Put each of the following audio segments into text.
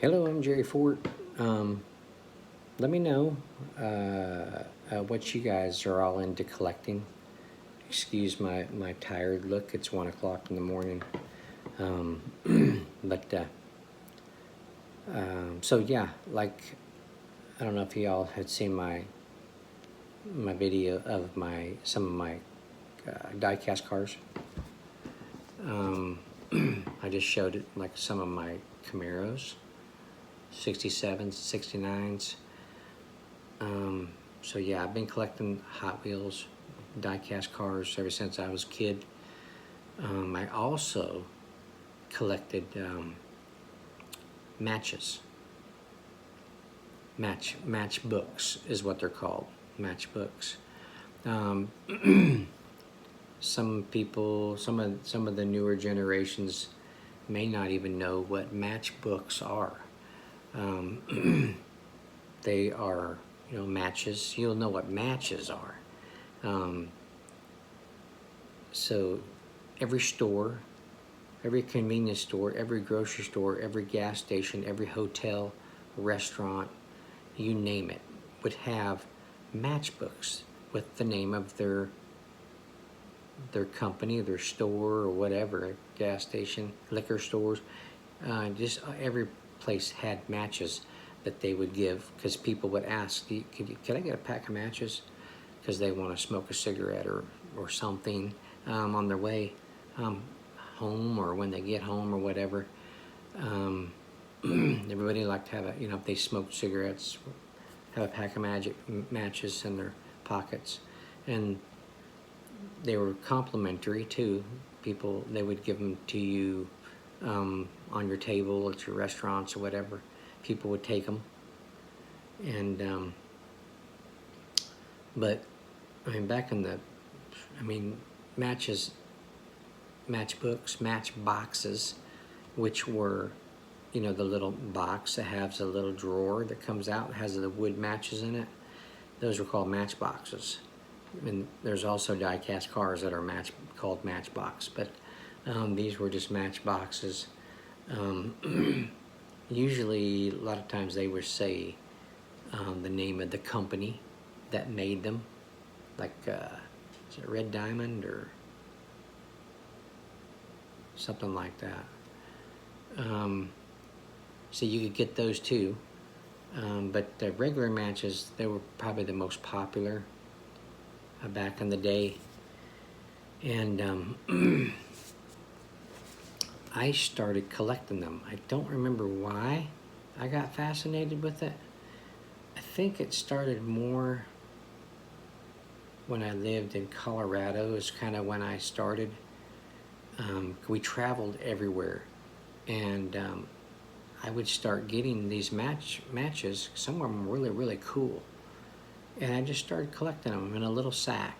Hello, I'm Jerry Fort. Let me know what you guys are all into collecting. Excuse my tired look. It's 1 o'clock in the morning. So yeah, like I don't know if y'all had seen my video of some of my die-cast cars. I just showed it like some of my Camaros, 67s, 69s. So yeah, I've been collecting Hot Wheels, die-cast cars ever since I was a kid. I also collected matches. Matchbooks is what they're called, matchbooks. Some people, some of the newer generations may not even know what matchbooks are. They are, matches. You'll know what matches are. So every store, every convenience store, every grocery store, every gas station, every hotel, restaurant, you name it, would have matchbooks with the name of their company, their store, or whatever, gas station, liquor stores. Just every place had matches that they would give, because people would ask, can I get a pack of matches? Because they want to smoke a cigarette or something on their way home, or when they get home or whatever. Everybody liked to have if they smoked cigarettes, have a pack of matches in their pockets. And they were complimentary too. People, they would give them to you on your table at your restaurants or whatever. People would take them. And but I mean, back in the matchbooks, matchboxes, which were, the little box that has a little drawer that comes out, has the wood matches in it. Those were called matchboxes. And there's also die-cast cars that are called matchbox, but these were just matchboxes. Usually, a lot of times they would say the name of the company that made them, like is it Red Diamond or something like that. So you could get those too, but the regular matches, they were probably the most popular back in the day. And I started collecting them. I don't remember why I got fascinated with it. I think it started more when I lived in Colorado, is kind of when I started. We traveled everywhere, and I would start getting these matches. Some of them were really, really cool. And I just started collecting them in a little sack.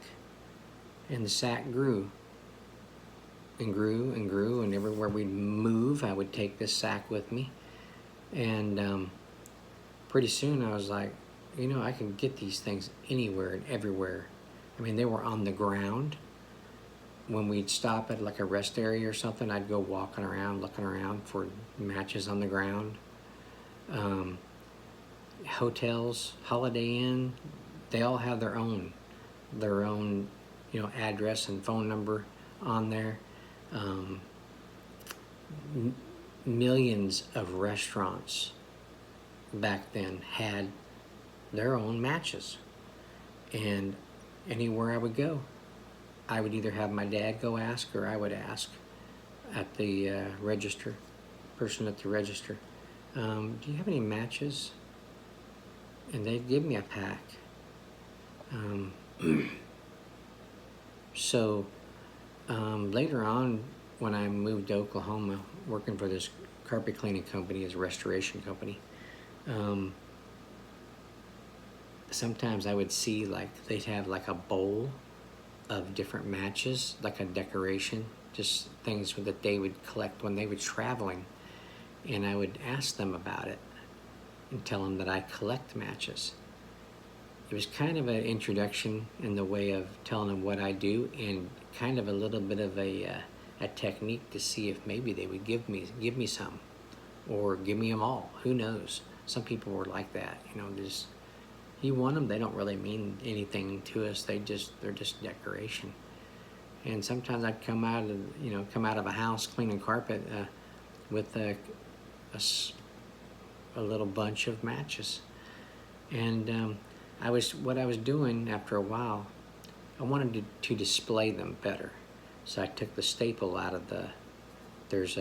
And the sack grew and grew and grew, and everywhere we'd move, I would take this sack with me. And pretty soon I was like, I can get these things anywhere and everywhere. I mean, they were on the ground. When we'd stop at like a rest area or something, I'd go walking around, looking around for matches on the ground. Hotels, Holiday Inn, they all have their own, address and phone number on there. Millions of restaurants back then had their own matches. And anywhere I would go, I would either have my dad go ask, or I would ask at the person at the register, do you have any matches? And they'd give me a pack. So later on, when I moved to Oklahoma, working for this carpet cleaning company, as a restoration company, sometimes I would see they'd have like a bowl of different matches, like a decoration, just things that they would collect when they were traveling. And I would ask them about it and tell them that I collect matches. It was kind of an introduction in the way of telling them what I do, and kind of a little bit of a technique to see if maybe they would give me some. or give me them all. Who knows? Some people were like that, you know, just, you want them, they don't really mean anything to us. They're just decoration. And sometimes I'd come out of a house cleaning carpet with a little bunch of matches. And what I was doing after a while, I wanted to display them better. So I took the staple out of there's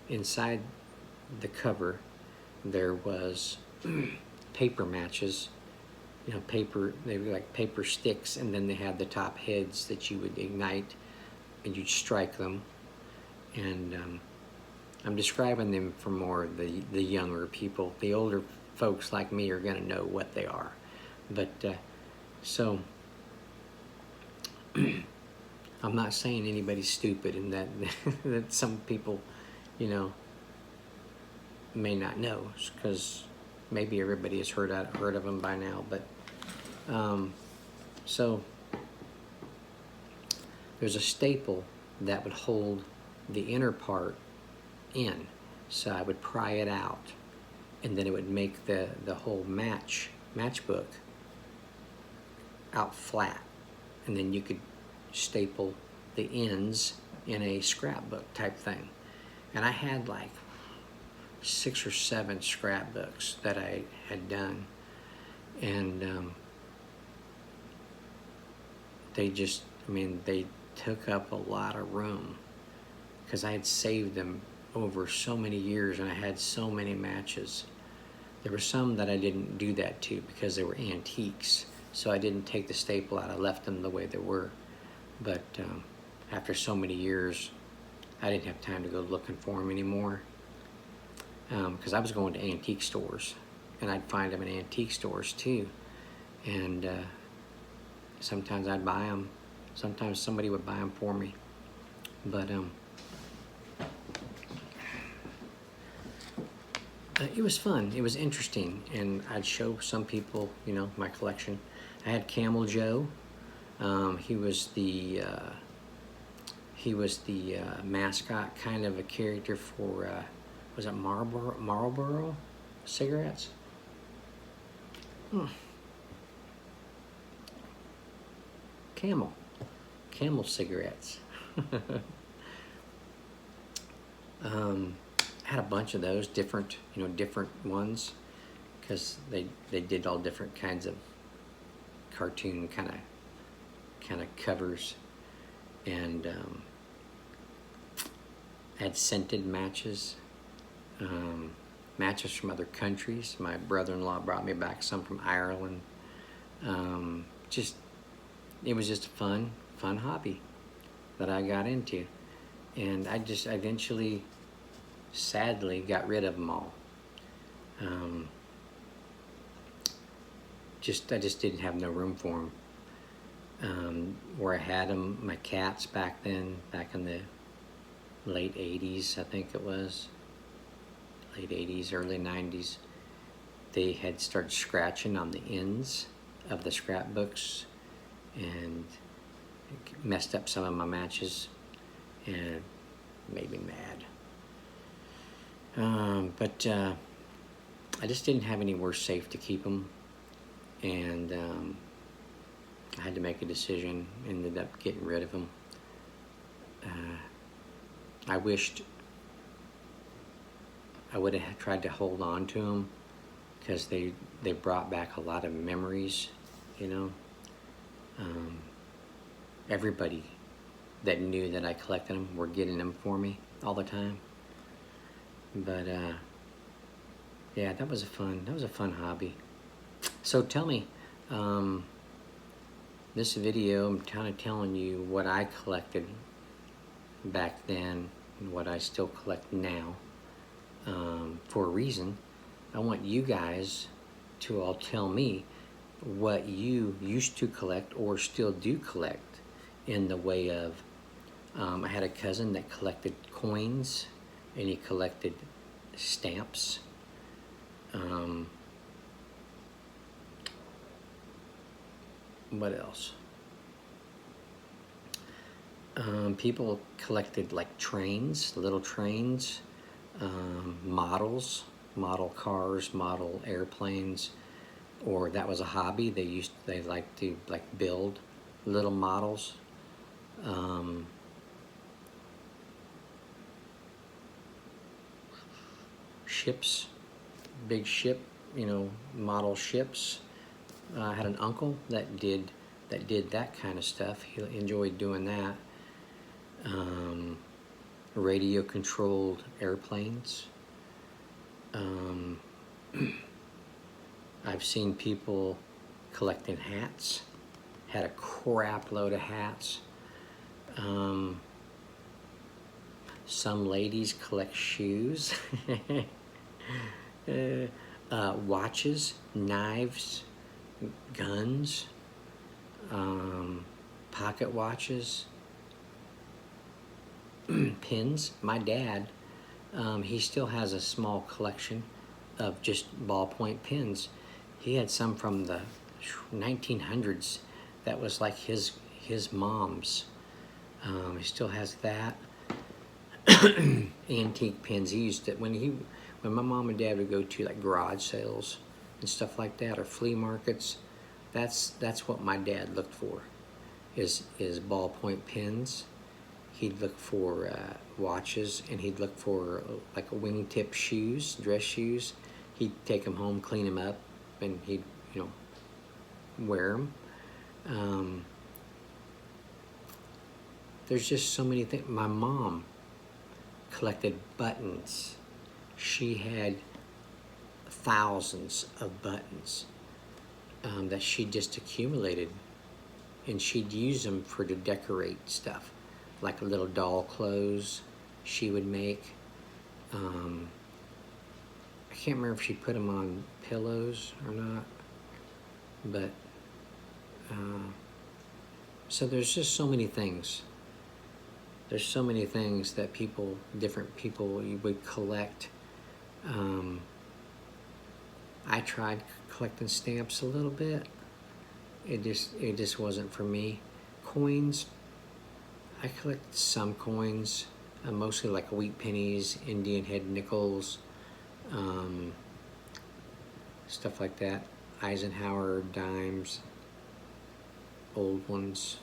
inside the cover, there was paper matches, they were like paper sticks, and then they had the top heads that you would ignite and you'd strike them. And I'm describing them for more of the younger people. The older folks like me are going to know what they are. But so I'm not saying anybody's stupid, and that that some people, may not know, because maybe everybody has heard of them by now. But so there's a staple that would hold the inner part in, so I would pry it out, and then it would make the whole matchbook out flat, and then you could staple the ends in a scrapbook type thing. And I had like 6 or 7 scrapbooks that I had done, and they took up a lot of room because I had saved them over so many years, and I had so many matches. There were some that I didn't do that to because they were antiques, so I didn't take the staple out. I left them the way they were. But after so many years, I didn't have time to go looking for them anymore, because I was going to antique stores, and I'd find them in antique stores too. And sometimes I'd buy them. Sometimes somebody would buy them for me. But it was fun. It was interesting, and I'd show some people, my collection. I had Camel Joe. He was the mascot, kind of a character for was it Marlboro cigarettes? Camel cigarettes. Had a bunch of those different ones, because they did all different kinds of cartoon kind of covers. And had scented matches, matches from other countries. My brother-in-law brought me back some from Ireland. It was just a fun hobby that I got into, and I eventually, sadly, got rid of them all. I just didn't have no room for them. Where I had them, my cats back in the late 80s, I think it was, late 80s, early 90s, they had started scratching on the ends of the scrapbooks, and it messed up some of my matches, and it made me mad. But I just didn't have anywhere safe to keep them, and I had to make a decision, ended up getting rid of them. I wished I would have tried to hold on to them, because they brought back a lot of memories, Everybody that knew that I collected them were getting them for me all the time. But yeah, that was a fun hobby. So tell me, this video, I'm kind of telling you what I collected back then and what I still collect now, for a reason. I want you guys to all tell me what you used to collect or still do collect, in the way of, I had a cousin that collected coins, and he collected stamps. What else? People collected like trains, little trains, models, model cars, model airplanes, or that was a hobby. They like to build little models. Ships, big ship, model ships. I had an uncle that did that kind of stuff. He enjoyed doing that. Radio controlled airplanes. I've seen people collecting hats. Had a crap load of hats. Some ladies collect shoes. Watches, knives, guns, pocket watches, pins. My dad, he still has a small collection of just ballpoint pens. He had some from the 1900s that was like his mom's. He still has that. Antique pins. He used it when my mom and dad would go to like garage sales and stuff like that, or flea markets. That's what my dad looked for, is ballpoint pens. He'd look for watches, and he'd look for like wingtip shoes, dress shoes. He'd take them home, clean them up, and he'd wear them. There's just so many things. My mom collected buttons. She had thousands of buttons that she just accumulated, and she'd use them to decorate stuff, like little doll clothes she would make. I can't remember if she put them on pillows or not, but so there's just so many things. There's so many things that different people would collect. I tried collecting stamps a little bit. It just wasn't for me. Coins, I collect some coins, mostly like wheat pennies, Indian head nickels, stuff like that. Eisenhower dimes, old ones.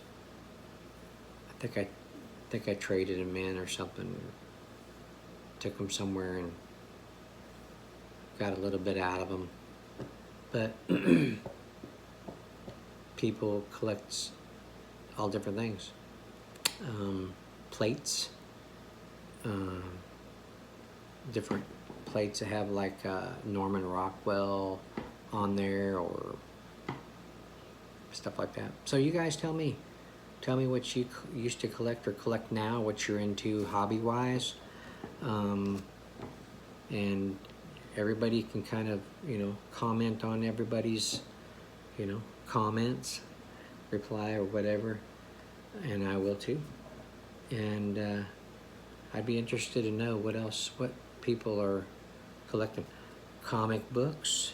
I think I traded them in or something. Took them somewhere and got a little bit out of them. But people collect all different things. Plates, different plates that have like Norman Rockwell on there or stuff like that. So you guys tell me what you used to collect or collect now, what you're into hobby-wise. And everybody can kind of, comment on everybody's, comments, reply or whatever, and I will too. And I'd be interested to know what people are collecting. Comic books.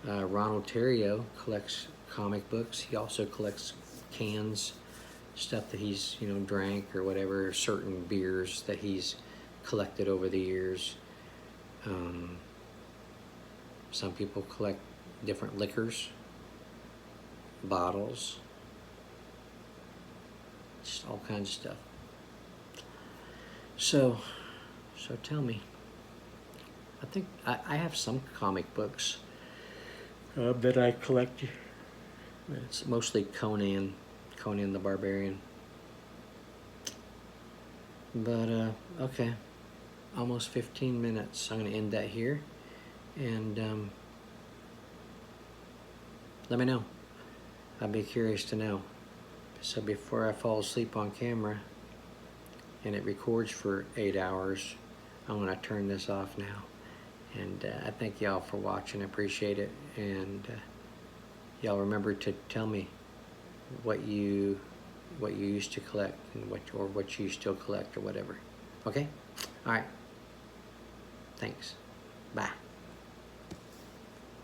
Ronald Terrio collects comic books. He also collects cans, stuff that he's drank or whatever, certain beers that he's collected over the years. Some people collect different liquors, bottles, just all kinds of stuff. So tell me. I think I have some comic books that I collect. It's mostly Conan the Barbarian. But okay, almost 15 minutes. I'm going to end that here, and let me know. I'd be curious to know. So before I fall asleep on camera, and it records for 8 hours, I'm going to turn this off now. And I thank y'all for watching. I appreciate it. And y'all remember to tell me what you used to collect and what you still collect or whatever. Okay? All right. Thanks. Bye.